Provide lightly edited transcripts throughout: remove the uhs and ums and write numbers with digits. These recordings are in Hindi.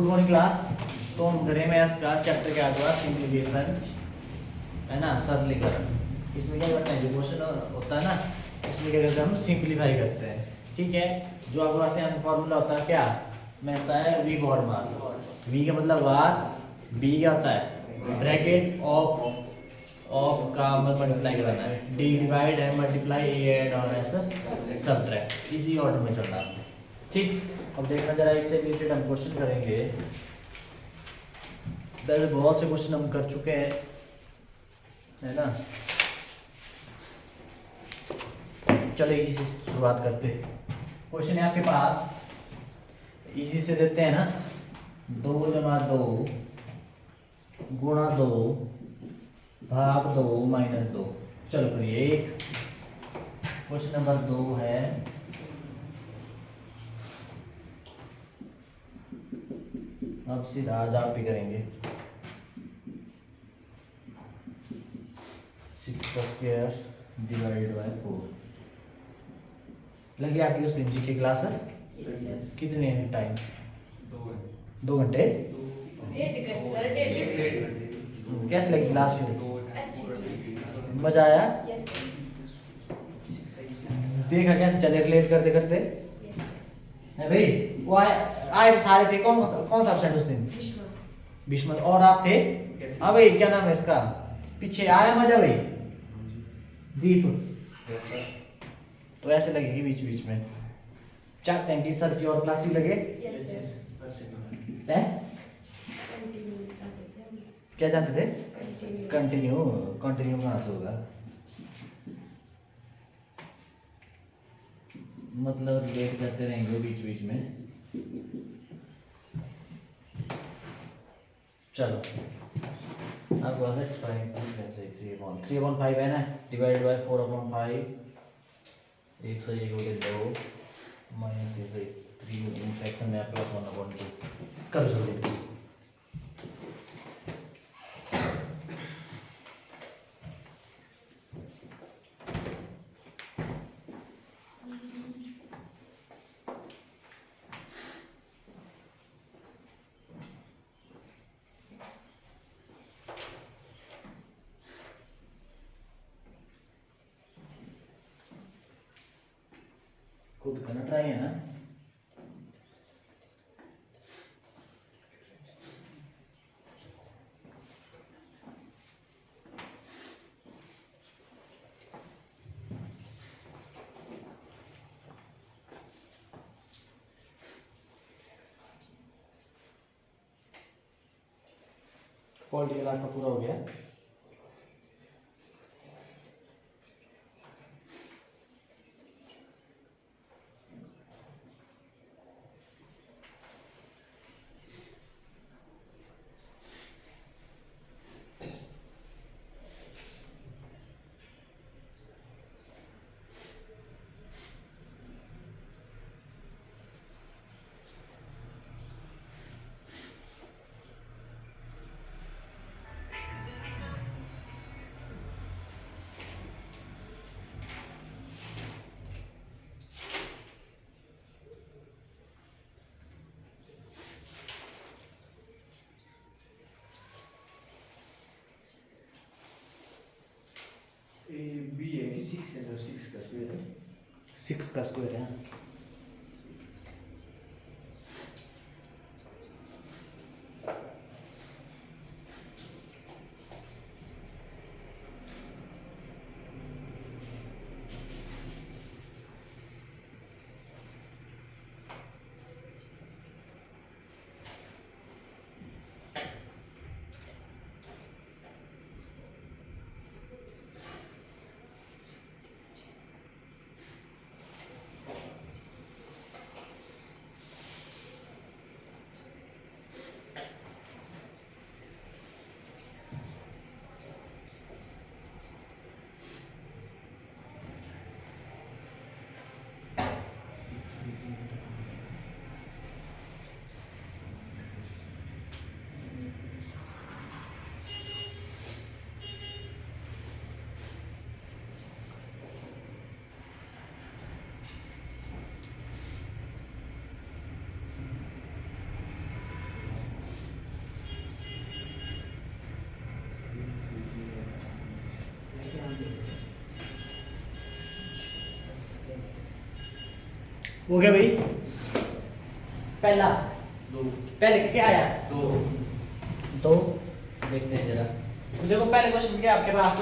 Good morning class. तो हम करें मैथ्स का चैप्टर क्या हुआ, सिंप्लीफिकेशन, है ना, सरलीकरण। इसमें क्या करते हैं, जो क्वेश्चन होता है ना, इसमें क्या करते हैं, हम सिंप्लीफाई करते हैं। ठीक है, जो आपके पास यहाँ फॉर्मूला होता है क्या, में होता है वी गॉड मास। वी का मतलब वार, बी क्या होता है ब्रैकेट ऑफ का मल्टीप्लाई कराना है, डी डिवाइड है, मल्टीप्लाई, ए ऐड और ऐसा सब्ट्रैक्ट, इसी ऑर्डर में चलना है। ठीक, अब देखना जरा इससे रिलेटेड हम क्वेश्चन करेंगे। पहले बहुत से क्वेश्चन हम कर चुके हैं, है ना। चलो इसी से शुरुआत करते हैं। क्वेश्चन है आपके पास, इसी से देते हैं ना, 2 × 2 गुणा 2 भाग 2 माइनस 2। चलो करिए एक। क्वेश्चन नंबर 2 है, अब सीधा आज आप भी करेंगे। 6² डिवाइड बाय 4 लगी आपकी उस दिन की क्लास है। कितने टाइम? 2 घंटे। कैसे लगी क्लास फिर? मजा आया? देखा कैसे चले रिलेट करते करते है भाई। वो आए सारे थे, कौन कौन था उस दिन? भीष्म। और आप थे? हाँ भाई, क्या नाम है इसका, पीछे आया मजा भाई, दीप। तो ऐसे लगेगी बीच बीच में। चाहते हैं कि सर की और क्लास ही लगे। हैं? क्या जानते थे? कंटिन्यू। कंटिन्यू कहाँ से होगा, मतलब रिलेट करते रहेंगे बीच बीच में। चलो अब वैसे 3/5 है ना, डिवाइड बाय 4/5, 1 से 1 हो गया 2 माइनस 3 फ्रैक्शन में आपके पास 1/2 कर सकते। खुद करना ट्राई है ना। पॉलिटिकल आपका पूरा हो गया। बी है कि 6 है, 6 का स्क्वायर है। 6 का स्क्वायर है। हो गया भाई पहला। दो पहले क्या आया? दो दो। देखते हैं जरा। देखो पहले क्वेश्चन क्या है आपके पास,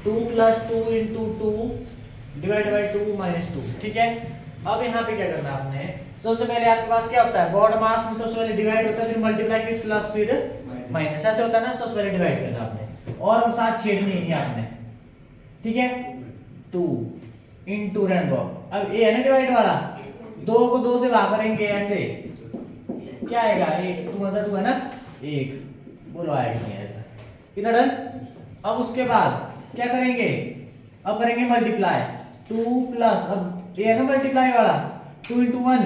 2 + 2 × 2 डिवाइड बाय 2 - 2, ठीक है। अब यहाँ पे क्या करना है आपने, सबसे पहले आपके पास क्या होता है, बॉड मास में सबसे पहले डिवाइड होता है, फिर मल्टीप्लाई, फिर प्लस, फिर माइनस, ऐसे होता है ना। सबसे पहले डिवाइड करना आपने और साथ छेड़नी नहीं आपने, ठीक है। 2 × रहने दो। अब ये है ना डिवाइड वाला, 2 को 2 से भाग करेंगे ऐसे, क्या आएगा, 1 2 × 2 है ना, 1। बोलो आएगा नहीं आएगा, कितना डन। अब उसके बाद क्या करेंगे, अब करेंगे मल्टीप्लाई, 2 प्लस, अब ये है ना मल्टीप्लाई वाला, 2 × 1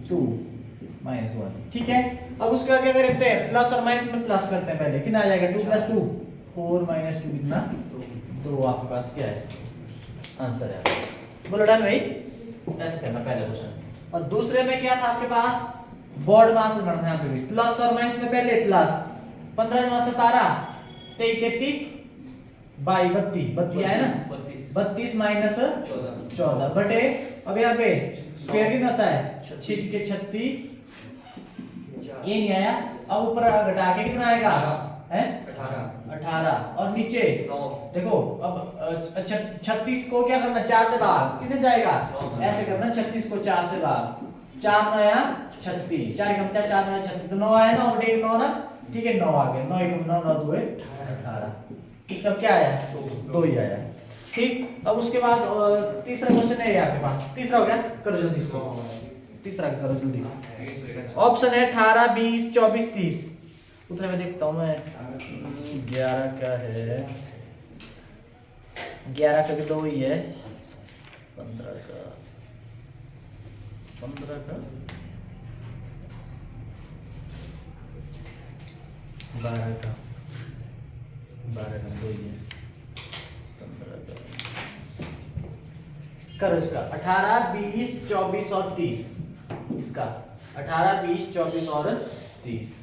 2 -1, ठीक है। अब उसके बाद क्या करते हैं, प्लस और माइनस में प्लस करते हैं पहले, कितना आ जाएगा, 2 + 2 4 - 2 कितना 2। आपके पास क्या है, आंसर है। बोलो डन भाई, ऐसे करना पहला क्वेश्चन। और दूसरे में क्या था आपके पास, बॉड मास बढ़ना है यहाँ पे भी, प्लस और माइनस में पहले प्लस, 15 × 17 23 33 32 32 आया ना, 32 - 14 बटे, अब यहाँ पे स्क्वायर कितना होता है, 6 के 36, ये नहीं आया। अब ऊपर घटा के कितना आएगा, है 18 और नीचे 9। देखो अब 36 को क्या करना, 4 से भाग, कितने से आएगा, ऐसे करना, 36 को 4 से भाग, 4 9 या 36, 4 × 4 4 9 36, तो 9 आया ना, 9 9 ना, ठीक है, 9 आ गया, 9 × 9 9 2 18। इसका क्या आया, 2 ही आया, ठीक। अब उसके बाद तीसरा क्वेश्चन है आपके पास, तीसरा हो गया, करो जल्दी इसको, तीसरा करो जल्दी। ऑप्शन है 18 20 24 30। उत्तर में देखता हूँ मैं, 11 का है, 11 का भी 2 ही है, 15 का 12 का 2 ही है, 15 का। करो इसका 18 20 24 और 30, इसका 18 20 24 और 30।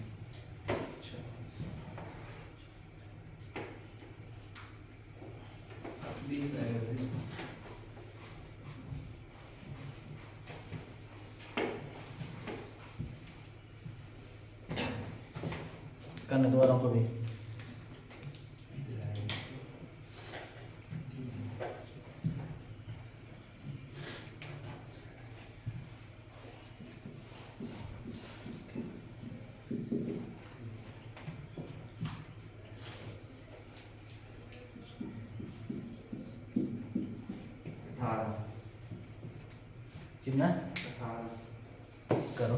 करने दो वालों को भी, कितना करो,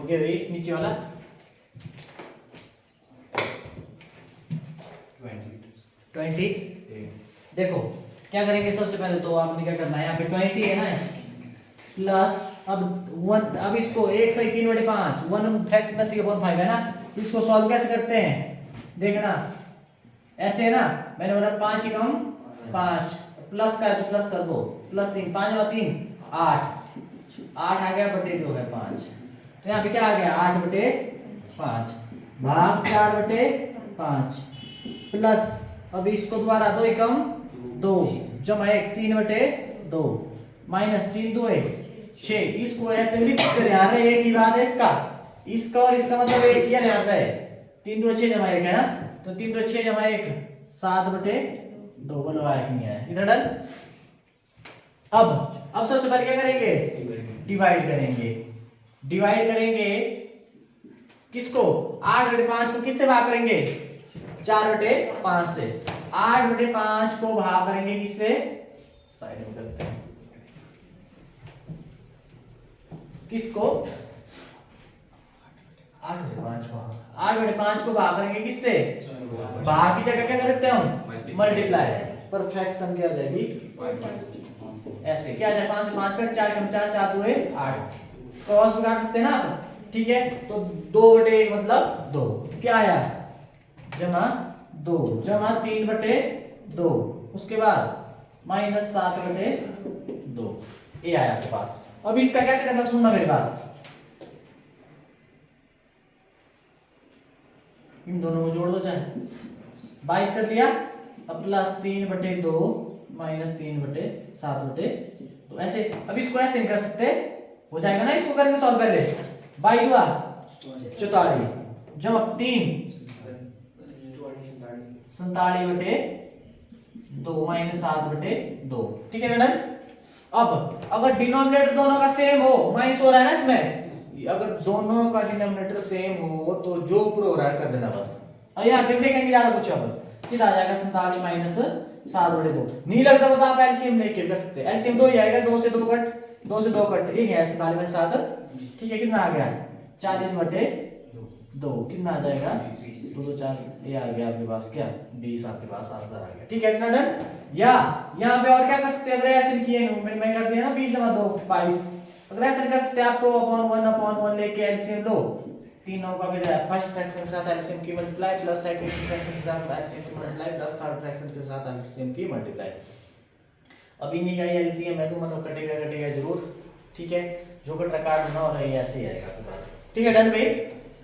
ओके भाई। नीचे वाला 20। देखो क्या करेंगे, सबसे पहले तो आपने क्या करना है, यहाँ पे 20 है ना, प्लस, अब 1, अब इसको 1 सही 3/5, 1 x में 3/5 है ना, इसको सॉल्व कैसे करते हैं, देखना ऐसे है ना, मैंने बोला 5 × 5, प्लस का है तो प्लस कर दो, +3 5 × 3 8 आ गया, बटे जो है 5, तो यहाँ पे क्या आ गया, 8/5 भाग 4/5 प्लस, अब इसको दोबारा 2 × 2 जमा 1 3/2 माइनस 3 2 6। इसको ऐसे लिख कर यार, एक ही बात है इसका और इसका मतलब एक ही यार है, 3 2 6 जमा 1 है ना, तो 3 2 6 जमा 1 7/2। बोलो आया कि नहीं आया, इधर डन। अब सबसे पहले क्या करेंगे, डिवाइड करेंगे किसको, 8/5 को किससे भाग करेंगे, 4/5 से। 8/5 को भाग करेंगे किससे, साइड में करते हैं, किसको 8/5 को भाग करेंगे किससे, भाग की जगह क्या कर देते हैं हम मल्टीप्लाई, पर फ्रैक्शन क्या हो जाएगी ऐसे, क्या आ जाए 5 से 5 कट, 4 कम 4, 4 2 8, क्रॉस भी काट सकते हैं ना आप, ठीक है। तो 2/1 मतलब 2, क्या आया जमा 2 जमा 3/2, उसके बाद -7/2, ये आया आपके पास। अब इसका कैसे करना, सुनना मेरी बात, इन दोनों को जोड़ दो चाहे, 22 कर लिया, अब +3/2 -3/7/2, तो ऐसे। अब इसको ऐसे नहीं कर सकते, हो जाएगा ना, इसको करेंगे सॉल्व पहले, 22 44 जमा 3 47/2 -7/2, ठीक है मैडम। अब अगर डिनोमिनेटर दोनों का सेम हो, माइनस हो रहा है ना इसमें, अगर दोनों का डिनोमिनेटर सेम हो तो जो ऊपर हो रहा है कर देना बस, और यहाँ पे देखेंगे ज्यादा कुछ, अब सीधा आ जाएगा 47 -7/2, नहीं लगता तो आप एलसीएम लेके कर सकते हैं, एलसीएम 2 ही आएगा, 2 से 2 कट, 2 से 2 कट, ये है 47 7, ठीक है, कितना आ गया 40/2, कितना आ जाएगा 2 2 4, ये आ गया आपके पास क्या 20, आपके पास आंसर आ गया, ठीक है इतना डन। या यहाँ पे और क्या कर सकते हैं, अगर ऐसे किए मैं कर दिया ना 20 जमा 2 22, अगर ऐसे कर सकते हैं आप, तो अपॉन 1 लेके एलसीएम लो, तीनों का भी फर्स्ट फ्रैक्शन के साथ एलसीएम की मल्टीप्लाई, प्लस सेकंड फ्रैक्शन के साथ एलसीएम की मल्टीप्लाई, प्लस थर्ड फ्रैक्शन के साथ एलसीएम की मल्टीप्लाई। अभी नहीं का एलसीएम है तो मतलब कटेगा जरूर, ठीक है, जो कट रहा काट ना हो रहा है ऐसे ही आएगा आपके पास, ठीक है डन भाई,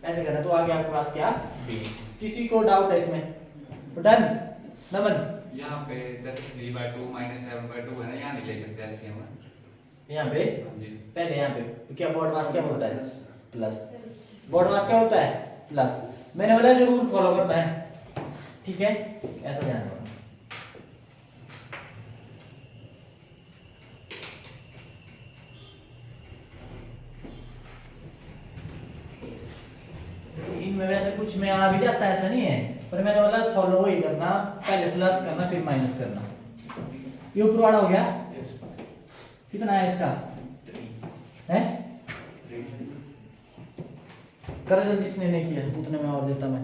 ऐसे करना। तो आगे आपके पास क्या 20, किसी को डाउट है इसमें, तो डन नमन। यहाँ पे जैसे 3/2 -7/2 है ना, यहाँ नहीं ले सकते एलसीएम में, यहाँ पे जी पहले यहाँ पे तो क्या बोर्ड मास क्या होता है प्लस, बोर्ड मास क्या होता है प्लस, मैंने बोला जो रूल फॉलो करना है, ठीक है, ऐसा ध्यान रखना। इनमें वैसे कुछ में आ भी जाता है, ऐसा नहीं है, पर मैंने बोला फॉलो ही करना, पहले प्लस करना फिर माइनस करना। ये ऊपर वाला हो गया, कितना है इसका है, कर जल्दी, जिसने नहीं किया उतने में और देता मैं।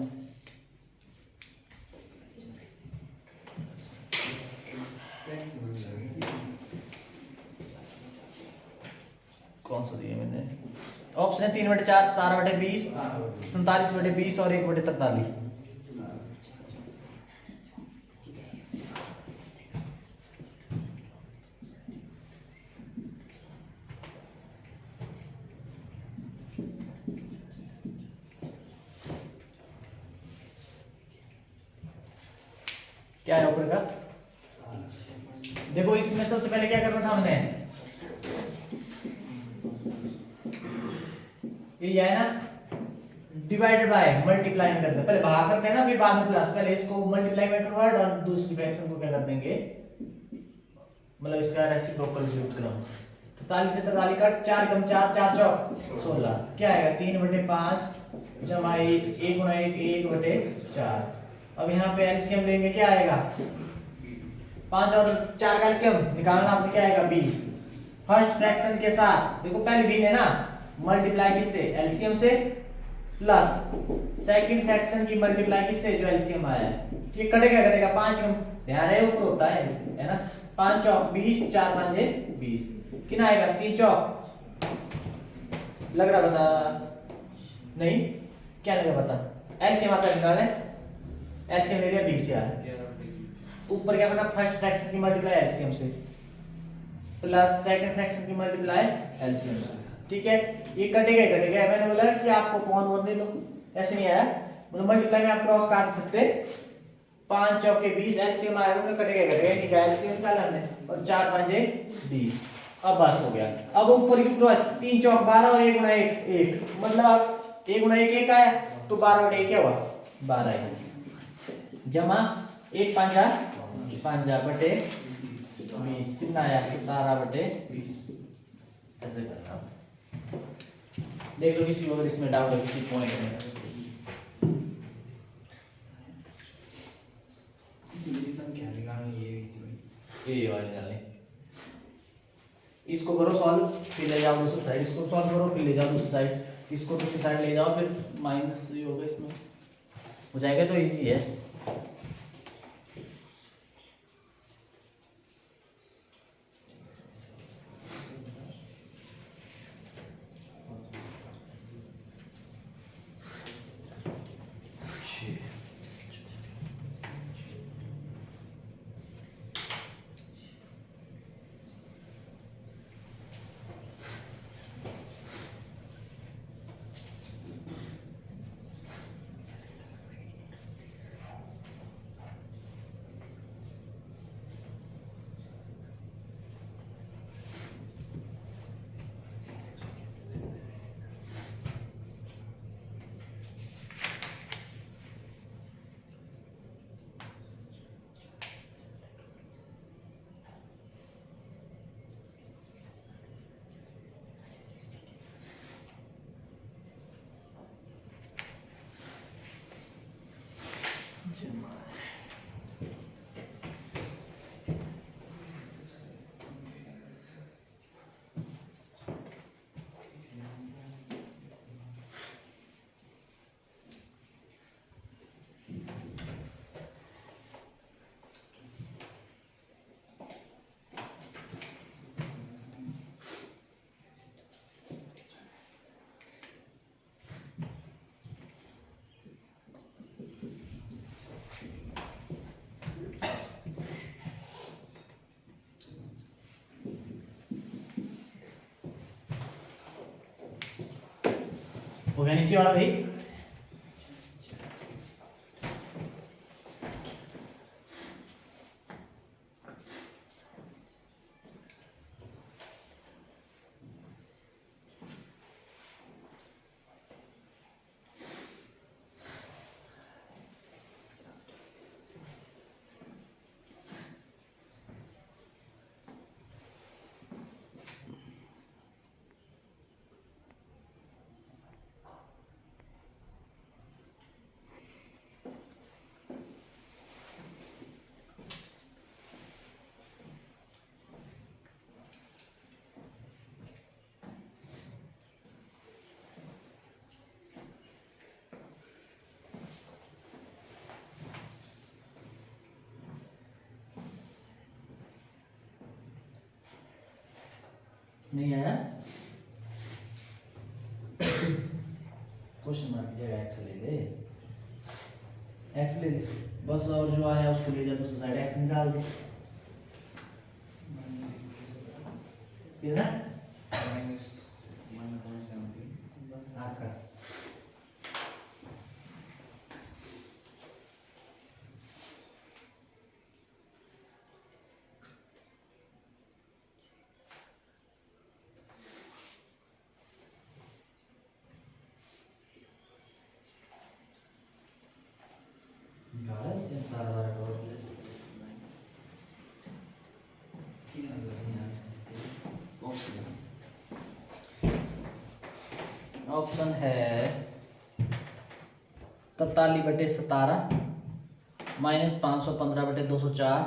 कौन सा दिया मैंने ऑप्शन है 3/4 17/20 47/20 और 1/43। क्या है ऊपर का, देखो इसमें सबसे पहले क्या करना था हमने, ये है ना डिवाइडेड बाय मल्टीप्लाई में करते हैं, पहले भाग करते हैं ना फिर बाद में प्लस, पहले इसको मल्टीप्लाई में कन्वर्ट और दूसरी फ्रैक्शन को क्या कर देंगे, मतलब इसका रेसिप्रोकल यूज करो। 43 से 43 कट, 4 कम 4 4 चौक 16, क्या आएगा 3/5 जमा 1 1 गुणा 1 1/4। अब यहाँ पे एलसीएम लेंगे, क्या आएगा 5 और 4 का एलसीएम निकालना, आपको क्या आएगा 20। फर्स्ट फ्रैक्शन के साथ देखो पहले भी है ना मल्टीप्लाई किससे एलसीएम से, प्लस सेकंड फ्रैक्शन की मल्टीप्लाई किससे जो एलसीएम आया है, ये कटेगा 5 कम, ध्यान है ऊपर होता है ना, 5 चौक 20 4 5 20, कितना आएगा 3 चौक, लग रहा बता नहीं क्या लगा बता, एलसीएम आता है निकाले, एलसीएम ले लिया 20 यार, ऊपर क्या करना फर्स्ट फ्रैक्शन की मल्टीप्लाई एलसीएम से, प्लस सेकंड फ्रैक्शन की मल्टीप्लाई एलसीएम से, ठीक है, ये कटेगा, मैंने बोला कि आपको अपॉन 1 ले लो, ऐसे नहीं आया, मतलब मल्टीप्लाई में आप क्रॉस काट सकते, 5 चौके 20 एलसीएम आएगा तो कटेगा, नहीं का एलसीएम क्या लेना है, और 4 5 20, अब बस हो गया। अब ऊपर की क्रॉस 3 चौक 12 और 1 गुणा 1 1, मतलब आप 1 गुणा 1 1 आया तो 12/1 क्या हुआ 12 है, जमा 1 5 बटे 20, कितना आया 17/20, ऐसे करना। देख लो किसी अगर इसमें डाउट है किसी पॉइंट में, ये वाली निकालनी, इसको करो सॉल्व, फिर फिर ले जाओ दूसरी साइड, इसको सॉल्व करो फिर ले जाओ दूसरी साइड, इसको दूसरी साइड ले जाओ फिर माइनस ही होगा इसमें, हो जाएगा तो इजी है। हो गया नीचे वाला भाई? नहीं आया? क्वेश्चन मार्क की जगह एक्स ले ले, एक्स ले ले बस, और जो आया उसको ले जा दूसरी साइड एक्स निकाल दे, ठीक है? माइनस 1.17 आपका ऑप्शन है 43/17 माइनस 515/204,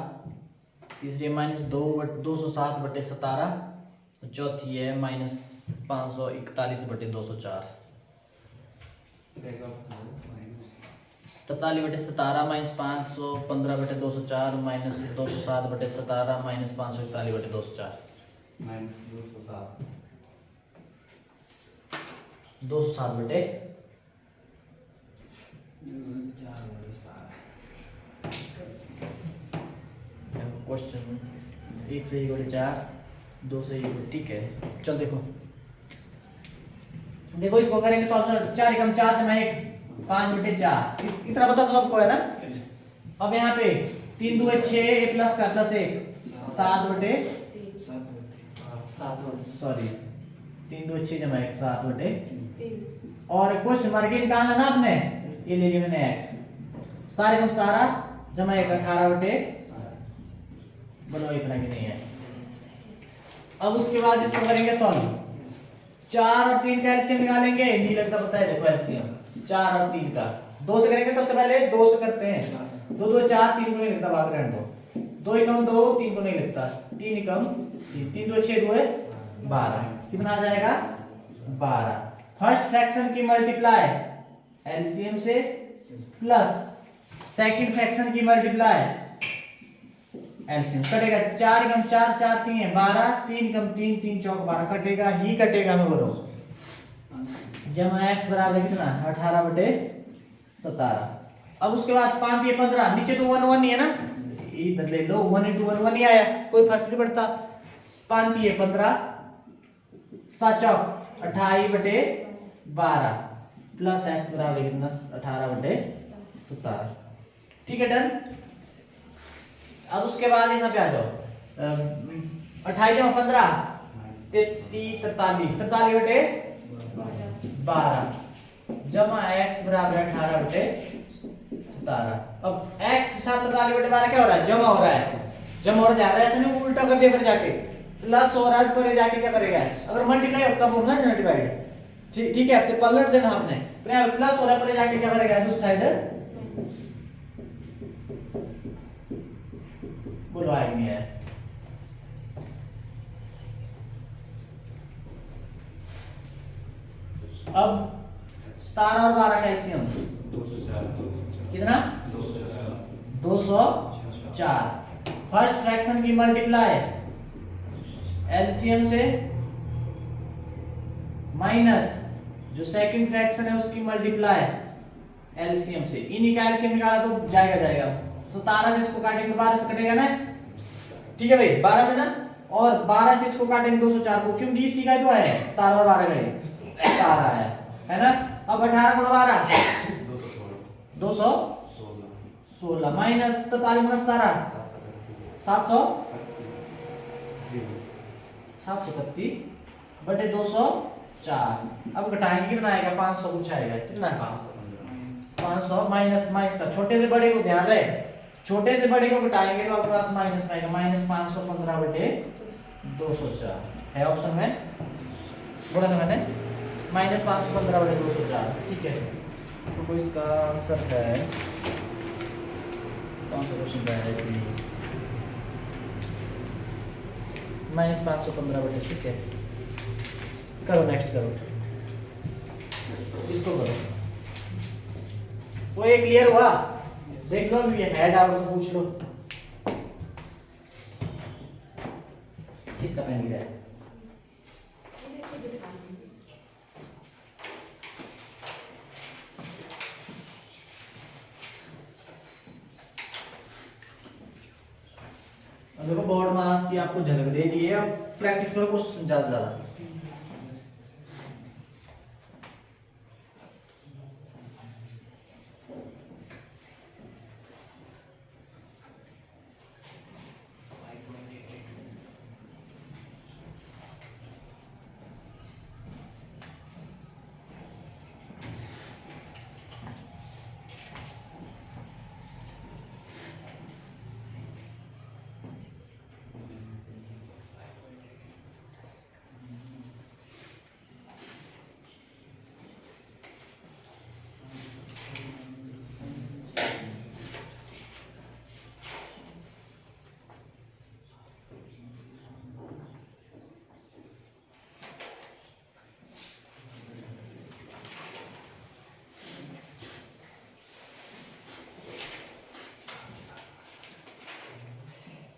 तीसरी माइनस 207/17, चौथी है माइनस 541/204। 43/17 माइनस 515/204 माइनस 207/17 माइनस 541/204, 207 बटे क्वेश्चन 1 से 4 2 से 1, ठीक है। चल देखो देखो इसको करेंगे सॉल्व, 4 एकम 4 जमा 1 5/4, इतना पता सबको है ना। अब यहाँ पे 3 2 6 a प्लस का प्लस 1 7 सॉरी 3 2 6 जमा 1 7/3, और क्वेश्चन मार्क के निकालना ना आपने, ये ले लिया मैंने x, सारे कम सारा जमा 1 18/, बोलो इतना की नहीं है। अब उसके बाद इसको करेंगे सॉल्व, 4 और 3 का एलसीएम निकालेंगे, नहीं लगता पता है, देखो एलसीएम 4 और 3 का 2 से करेंगे, सबसे पहले 2 से करते हैं, 2 2 4 3 को नहीं लगता, भाग रहने दो, 2 एकम 2 3 को नहीं लगता, 3 एकम 3 3 2 6 2 12, कितना आ जाएगा 12। फर्स्ट फ्रैक्शन की मल्टीप्लाई एलसीएम से प्लस सेकंड फ्रैक्शन की मल्टीप्लाई एलसीएम कटेगा। 4 कम 4 4 3 है 12, 3 कम 3 3 चौक 12 कटेगा ही कटेगा। मैं बोल रहा हूं जमा x बराबर कितना 18/17। अब उसके बाद 5 ये 15, नीचे तो 1 1 ही है ना, इधर ले लो 1 × 1 1 ही आया, कोई फर्क नहीं पड़ता। 5 ये 15, 7 चौक 28/12 प्लस x बराबर कितना 18/17। ठीक है डन। अब उसके बाद यहाँ पे आ जाओ 28 जमा 15 43/12 जमा x बराबर 18/17। अब x के साथ 43/12 क्या हो रहा है, जमा हो रहा है, जमा हो जा रहा है, ऐसा नहीं उल्टा कर दिया पर जाके प्लस हो रहा है, पर जाके क्या करेगा, अगर मल्टीप्लाई होता होगा ना डिवाइड, ठीक है, अब तो पलट देना आपने, पर यहाँ प्लस हो रहा है, पर जाके क्या करेगा दूसरी साइड बोलो आएगी नहीं है। अब 17 और 12 का एलसीएम कितना 204। फर्स्ट फ्रैक्शन की मल्टीप्लाई एलसीएम से माइनस जो सेकंड फ्रैक्शन है उसकी मल्टीप्लाई एलसीएम से। इन्हीं का एलसीएम निकाला तो जाएगा 17 से इसको काटेंगे तो 12 से कटेगा ना, ठीक है भाई 12 से ना, और 12 से इसको काटेंगे 204 को, क्योंकि इसी का तो है 17 और 12 का 17 है ना। अब 18 × 12 216 माइनस 43 × 17 731/204। अब घटाएंगे कितना आएगा 500 कुछ आएगा, कितना 500 माइनस का छोटे से बड़े को ध्यान रहे, छोटे से बड़े को घटाएंगे तो आपके पास माइनस में आएगा -515/204 है ऑप्शन में, बोला था मैंने -515/204। ठीक है, तो इसका आंसर है कौन सा क्वेश्चन है प्लीज, -515। ठीक है, करो नेक्स्ट करो, इसको करो। वो ये क्लियर हुआ, देख लो ये हेड आउट तो पूछ लो किसका पेन गिरा है। देखो बोर्ड मास की आपको झलक दे दी है, अब प्रैक्टिस करो कुछ ज्यादा।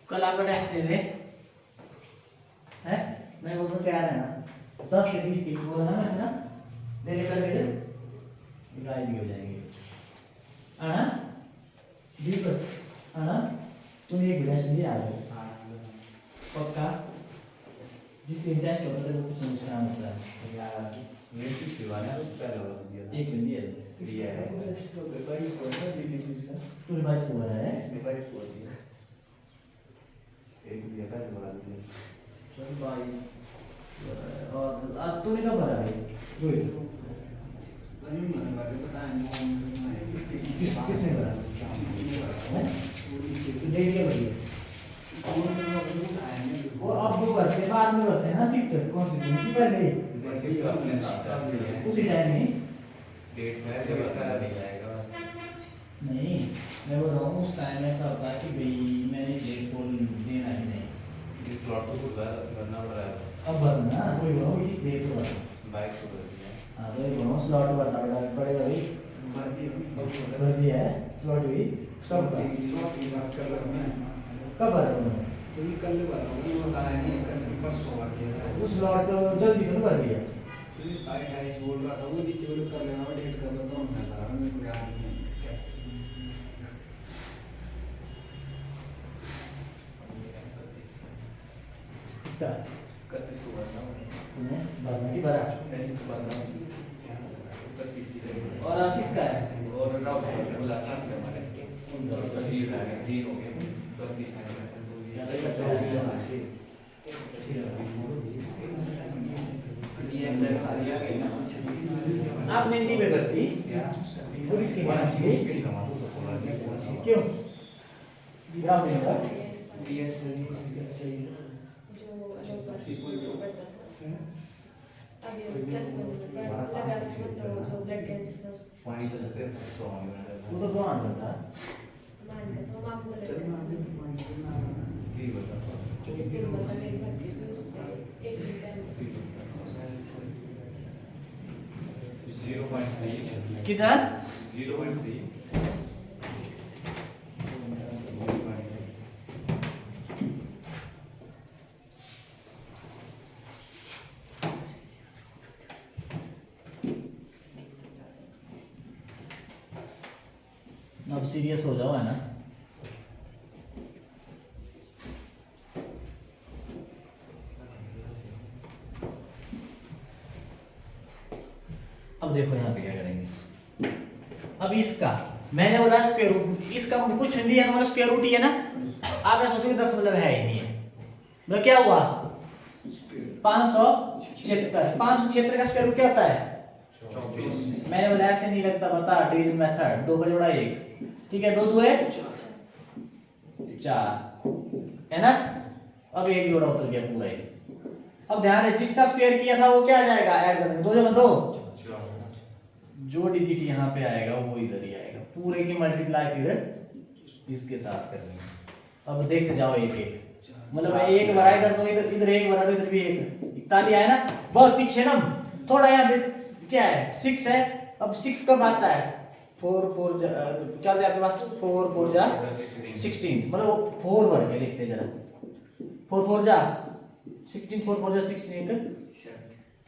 कल आपका टेस्ट ले ले हैं, मैं बोल तो तैयार है ना, 10 से 20 की बोला ना मैंने ना, ले लेकर ले गाय भी हो जाएंगे आना दीपक आना, तुम एक गिलास ले आ जाओ पक्का, जिससे टेस्ट होता है वो कुछ समझना होता है यार, ये किस दिवाने तो पहले वाला दिया एक दिन दिया है तो 22 को है दीदी इसका तू 22 को है इसमें 22 को दिया एक दिया था बड़ा दिया चल 22 और आज तूने कब भरा है वही नहीं मैंने बात पता है किसने भरा है डेट क्या भरी वो अब वो करते बाद में होते हैं ना शिफ्ट कौन सी दिन की पहले उसी टाइम में डेट है जब बता जाएगा नहीं मैं बोल रहा हूँ उस टाइम ऐसा होता है कि भाई मैंने डेट बोल देना ही नहीं इस स्लॉट को पूरा करना पड़ रहा है अब भरना वही बोलो इस डेट से भरना। बाइक को कर दिया। हाँ तो ये बोलो स्लॉट भरना पड़ेगा भाई। भर दिया है स्लॉट भी सब का। कब भरा उन्होंने? उस स्लॉट को जल्दी से तो भर दिया। इसका तुमने भरना की भरा। और आप किसका है? आपने हिंदी में भर्ती पुलिस की मांग थी क्यों? ग्राम में था वो तो कौन था? कितना? 0.3 अब सीरियस हो जाओ है ना। अब देखो यहाँ पे क्या करेंगे। अब इसका मैंने बोला स्क्वायर रूट, इसका कुछ हिंदी है तो स्क्वायर रूट ही है ना। आप ऐसा सोचोगे 10 मतलब है ही नहीं है। मतलब क्या हुआ 576। 576 का स्क्वायर रूट क्या होता है? 24। मैंने बोला ऐसे नहीं लगता, बता डिवीजन मेथड। 2 का जोड़ा 1, ठीक है, 2 2 है 4 है ना। अब एक जोड़ा उतर गया पूरा एक। अब ध्यान है जिसका स्क्वायर किया था वो क्या आ जाएगा, ऐड कर देंगे 2 जमा 2। जो डिजिट यहाँ पे आएगा वो इधर ही आएगा, पूरे की मल्टीप्लाई फिर इसके साथ करनी है। अब देखते जाओ एक एक, मतलब एक भरा इधर तो इधर, इधर एक भरा तो इधर भी एक। 41 आया ना, बहुत पीछे ना थोड़ा। यहाँ पे क्या है 6 है। अब 6 कब आता है? 4 4 क्या होता है आपके पास? 4 4 जा 16, मतलब 4 भर के देखते जरा। 4 4 जा 16, 4 4 जा 16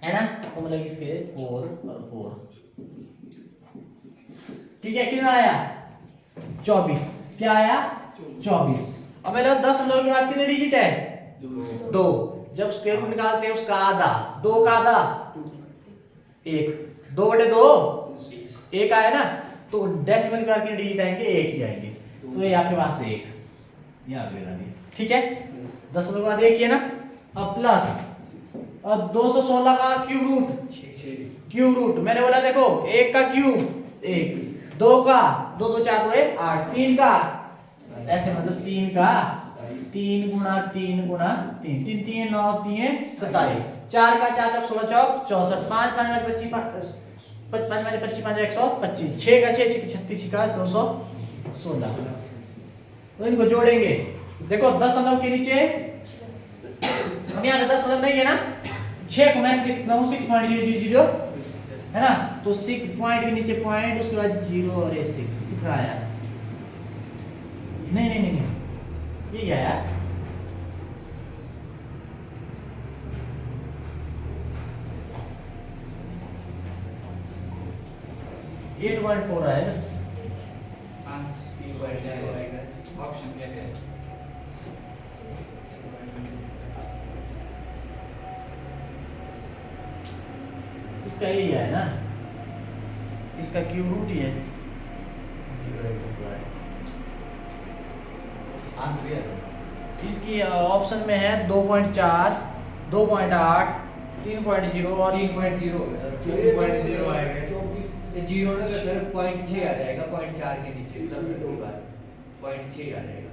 है ना। तो मतलब इसके 4 और 4, ठीक है। कितना आया? 24। क्या आया? 24। अब मैं 10 अंकों के बाद कितने डिजिट है? 2। जब स्क्वायर रूट निकालते हैं उसका आधा, 2 का आधा 1, 2/2 1 आया ना, तो डेसिमल करके डिजिट आएंगे 1 ही आएंगे। तो ये आपके पास 1 यहाँ पे लगा दिया, ठीक है। 10 अंकों के बाद 1 ही है ना। अब प्लस, अब 216 का क्यूब रूट, क्यूब रूट मैंने बोला देखो 1 का क्यूब 1, 2 का 2 2 4 2 8, 3 का ऐसे मतलब 3 का 3 गुणा 3 गुणा 3 3 3 9 3 27, 4 का 4 चौक 16 चौक 64, 5 5 25 5 5 25 5 125, 6 का 6 36 का 216। तो इनको जोड़ेंगे, देखो 10 अंक के नीचे हम यहाँ पे 10 मतलब नहीं है ना, 6 को मैं लिखता हूँ 6.000 है ना। तो 6 पॉइंट के नीचे पॉइंट, उसके बाद 0 और ये 6 कितना आया? नहीं नहीं नहीं नहीं, ये क्या आया? ये 8.4 आएगा। ऑप्शन क्या है? इसका यही है ना, इसका क्यूब रूट ही है। आंसर ये है। इसकी ऑप्शन में है 2.4 2.8 3.0 और 3.0 सर 3.0 आएगा। 24 से 0 ना सर 0.6 आ जाएगा, 0.4 के नीचे प्लस करने के बाद 0.6 आ जाएगा।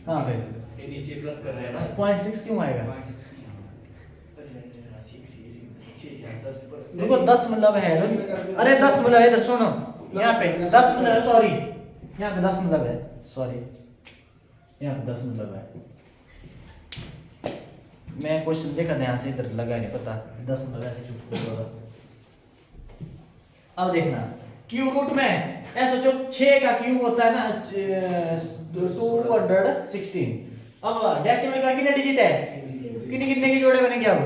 कहाँ पे? ये नीचे प्लस कर रहे हैं ना 0.6 क्यों आएगा? देखो 10 10 मतलब है, अरे 10 मतलब है, इधर सुनो यहाँ पे 10 मतलब है, सॉरी यहाँ पे 10 मतलब है, सॉरी यहाँ पे 10 मतलब है। मैं क्वेश्चन देखा ध्यान से, इधर लगा नहीं पता 10 मतलब ऐसे चुप करो। अब देखना क्यूब रूट में ऐसा सोचो 6 का क्यूब होता है ना 216। अब डेसिमल का कितने डिजिट है, कितने कितने के जोड़े बनेंगे? अब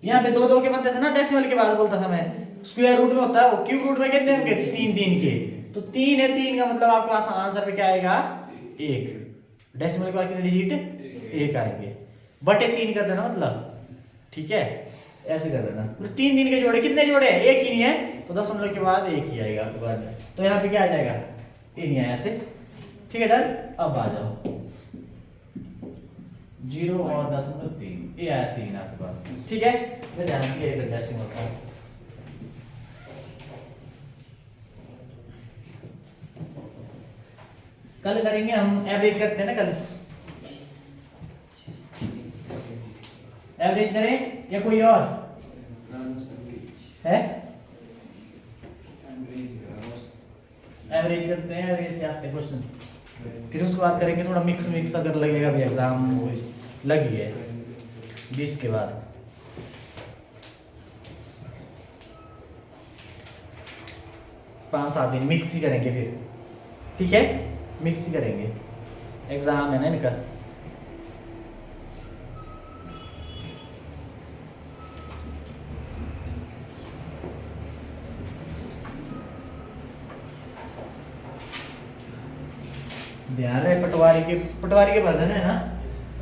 यहाँ पे 2 2 के बनते थे ना, डेसिमल के बाद बोलता था मैं। स्क्वायर रूट में होता है वो, क्यूब रूट में कितने होंगे? 3 3 के। तो 3 है, 3 का मतलब आपका आंसर पे क्या आएगा? 1। डेसिमल के बाद कितने डिजिट? 1 आएंगे, बटे 3 कर देना मतलब, ठीक है ऐसे कर देना। 3 3 के जोड़े कितने जोड़े? एक ही नहीं है, तो दशमलव के बाद एक ही आएगा आपके पास। तो यहाँ पे क्या आ जाएगा? 3 है ऐसे, ठीक है डन। अब आ जाओ 0 और 0.3, ये आया 3 आपके पास, ठीक है। मैं ध्यान से एक डेसिमल का कल करेंगे हम, एवरेज करते हैं ना कल, एवरेज करें या कोई और है? एवरेज करते हैं, एवरेज से आते क्वेश्चन, फिर उसके बाद करेंगे थोड़ा मिक्स मिक्स अगर लगेगा भी एग्जाम लगी है 20 के बाद। पाँच 7 दिन मिक्स ही करेंगे फिर, ठीक है मिक्स ही करेंगे, एग्जाम है ना इनका। ध्यान रहे पटवारी के बदन है ना,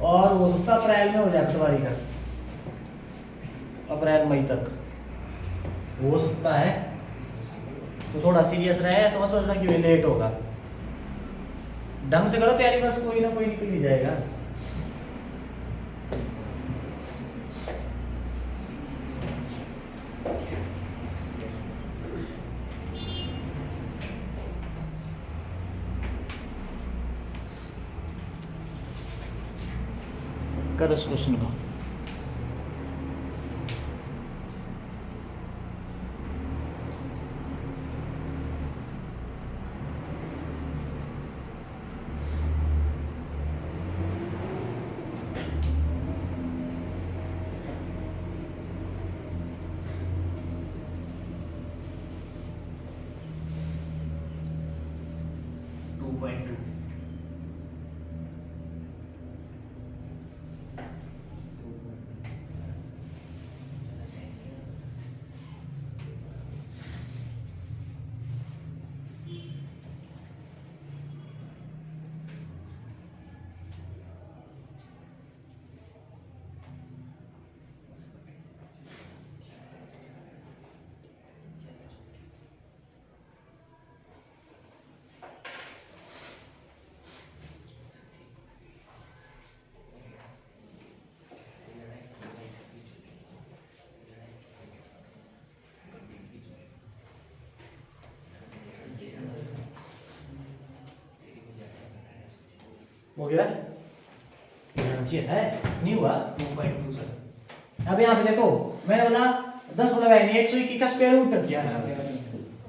और वो सकता अप्रैल में हो जाए पटवारी का, अप्रैल मई तक हो सकता है। तो थोड़ा सीरियस रहे, समझ सोचना कि लेट होगा, ढंग से करो तैयारी, बस कोई ना कोई निकल ही जाएगा। करो इस क्वेश्चन को। हो गया? चाहिए था नहीं हुआ? 2.2 सर। अब यहाँ पे देखो मैंने बोला 10 मतलब है नहीं, 121 का स्क्वायर रूट किया ना,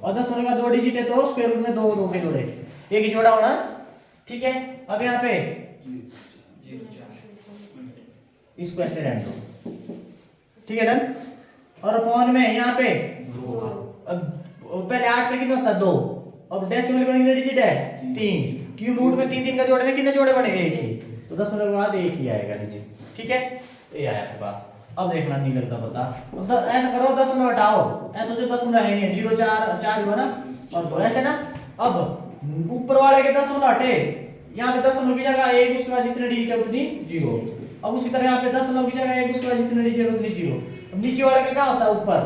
और 10 होने का 2 डिजिट है तो स्क्वायर रूट में 2 2 के जोड़े, एक ही जोड़ा होना, ठीक है। अब यहाँ पे इसको ऐसे रहने दो, ठीक है डन। और अपॉन में यहाँ पे पहले 8 का कितना होता है 2, अब डेसिमल का कितने डिजिट है 3, क्यूब रूट में 3 3 का जोड़े कितने जोड़े बने? एक ही, तो 10 के बाद एक ही आएगा नीचे, ठीक है। ये आया आपके पास। अब देखना नहीं लगता पता, अब ऐसा करो 10 में हटाओ, ऐसा सोचो 10 में है नहीं, 0 4 4 हुआ ना और 2 ऐसे ना। अब ऊपर वाले के 10 हटे, यहाँ पे 10 की जगह एक, उसके बाद जितने डिजिट है उतनी 0। अब उसी तरह यहाँ पे 10 की जगह एक, उसके बाद जितने डिजिट है उतनी 0। अब नीचे वाले का क्या होता है? ऊपर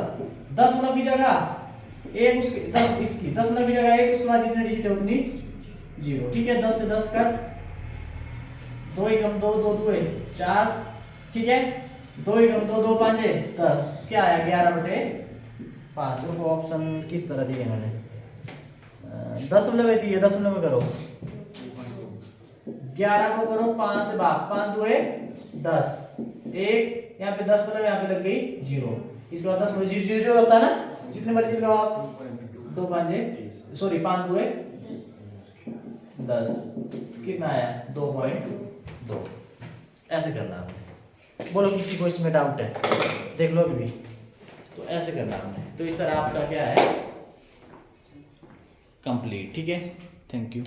10 की जगह एक, उसके 10 इसकी 10 की जगह एक, उसके बाद जितने डिजिट है उतनी 0, ठीक है। 10 से 10 कट, 2 एकम 2 2 2 4, ठीक है। 2 एकम 2 2 5 10, क्या आया 11/5। को ऑप्शन किस तरह दिए इन्होंने? दशमलव दिए, दशमलव में करो, 11 को करो 5 से भाग, 5 2 10, एक यहाँ पे 10 यहाँ पे लग गई 0, इसके बाद 10 0 0 होता है ना, जितने मर्जी लगाओ आप, 2 5 सॉरी 5 2 10, कितना आया 2.2, ऐसे करना है। बोलो किसी को इसमें डाउट है, देख लो अभी भी। तो ऐसे करना हमने, तो इस तरह आपका क्या है कंप्लीट। ठीक है, थैंक यू।